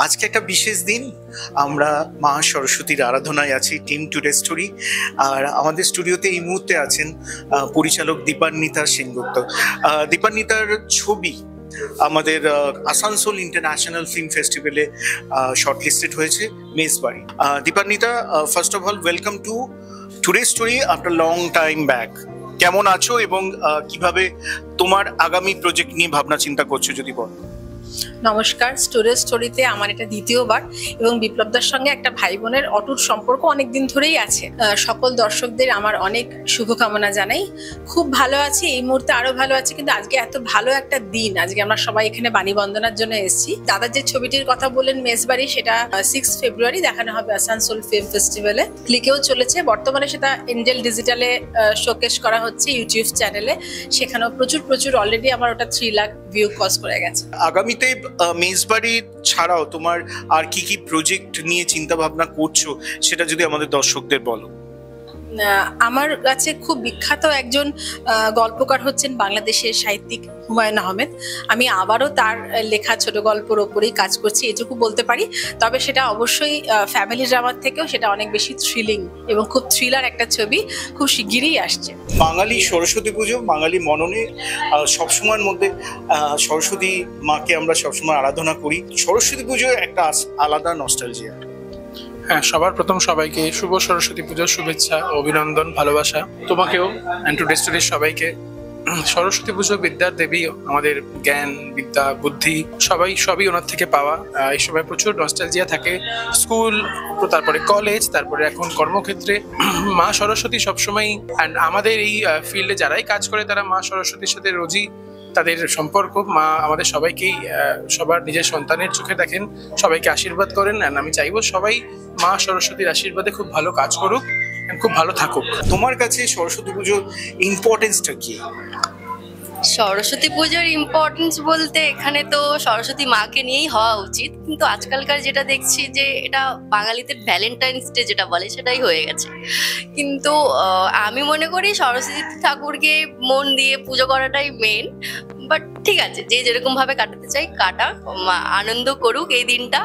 আজকে একটা বিশেষ দিন। আমরা মা সরস্বতীর আরাধনায় আছি টিম টুডে স্টোরি। আর আমাদের স্টুডিওতে এই মুহূর্তে আছেন পরিচালক দীপান্বিতা সেনগুপ্ত। দীপান্বিতার ছবি আমাদের আসানসোল ইন্টারন্যাশনাল ফিল্ম ফেস্টিভ্যালে শর্টলিস্টেড হয়েছে, Mejbari. Dipanwita, first of all welcome to today story after long time back. কেমন আছো এবং কিভাবে তোমার আগামী প্রজেক্ট নিয়ে ভাবনা চিন্তা করছো যদি বল। নমস্কার। স্টোরিতে আমার এটা দ্বিতীয়বার এবং বিপ্লবদার সঙ্গে একটা ভাই বোনের অটুট সম্পর্ক অনেকদিন ধরেই আছে। সকল দর্শকদের আমার অনেক শুভকামনা জানাই। খুব ভালো আছি, এই মুহূর্তে আরো ভালো আছি, কিন্তু আজকে এত ভালো একটা দিন। আজকে আমরা সবাই এখানে বাণী বন্দনার জন্য এসেছি। দাদার যে ছবিটির কথা বললেন মেজবাড়ি, সেটা 6 ফেব্রুয়ারি দেখানো হবে আসানসোল ফিল্ম ফেস্টিভ্যালে। ক্লিকেও চলেছে, বর্তমানে সেটা এঞ্জেল ডিজিটালে শোকেস করা হচ্ছে ইউটিউব চ্যানেলে। সেখানেও প্রচুর অলরেডি আমার ওটা 3 লাখ ভিউ ক্রস করে গেছে। আগামীতে মেজবাড়ি ছাড়াও তোমার আর কি কি প্রজেক্ট নিয়ে চিন্তা ভাবনা করছো সেটা যদি আমাদের দর্শকদের বলো। আমার কাছে খুব বিখ্যাত একজন গল্পকার হচ্ছেন বাংলাদেশের সাহিত্যিক হুমায়ুন আহমেদ। আমি আবারও তার লেখা ছোট গল্পের ওপরেই কাজ করছি, এটুকু বলতে পারি। তবে সেটা অবশ্যই ফ্যামিলি ড্রামার থেকেও সেটা অনেক বেশি থ্রিলিং এবং খুব থ্রিলার একটা ছবি, খুব শিগগিরই আসছে। বাঙালি সরস্বতী পুজো, বাঙালি মননে সবসময়ের মধ্যে সরস্বতী মাকে আমরা সবসময় আরাধনা করি। সরস্বতী পুজো একটা আলাদা নস্টালজিয়া। হ্যাঁ, সবার প্রথম সবাইকে শুভ সরস্বতী পুজোর শুভেচ্ছা, অভিনন্দন, ভালোবাসা। তোমাকেও অ্যান্ড টুডে স্টোরির সবাইকে। সরস্বতী পুজো বিদ্যার দেবী, আমাদের জ্ঞান, বিদ্যা, বুদ্ধি সবই ওনার থেকে পাওয়া। এই সময় প্রচুর নস্টালজিয়া থাকে। স্কুল, তারপরে কলেজ, তারপরে এখন কর্মক্ষেত্রে মা সরস্বতী সবসময়। অ্যান্ড আমাদের এই ফিল্ডে যারাই কাজ করে তারা মা সরস্বতীর সাথে রোজই তাদের সম্পর্ক। মা আমাদের সবাইকেই সবার নিজের সন্তানের চোখে দেখেন, সবাইকে আশীর্বাদ করেন। অ্যান্ড আমি চাইবো সবাই মা সরস্বতীর আশীর্বাদে খুব ভালো কাজ করুক, খুব ভালো থাকুক। তোমার কাছে সরস্বতী পুজোর ইম্পর্টেন্সটা কি? সরস্বতী পুজোর ইম্পর্টেন্স বলতে এখানে তো সরস্বতী মাকে নিয়েই হওয়া উচিত, কিন্তু আজকালকার যেটা দেখছি যে এটা বাঙালিদের ভ্যালেন্টাইন্স ডে যেটা বলে সেটাই হয়ে গেছে। কিন্তু আমি মনে করি সরস্বতী ঠাকুরকে মন দিয়ে পুজো করাটাই মেন। বাট ঠিক আছে, যে যেরকম ভাবে কাটাতে চাই কাটা, আনন্দ করুক এই দিনটা।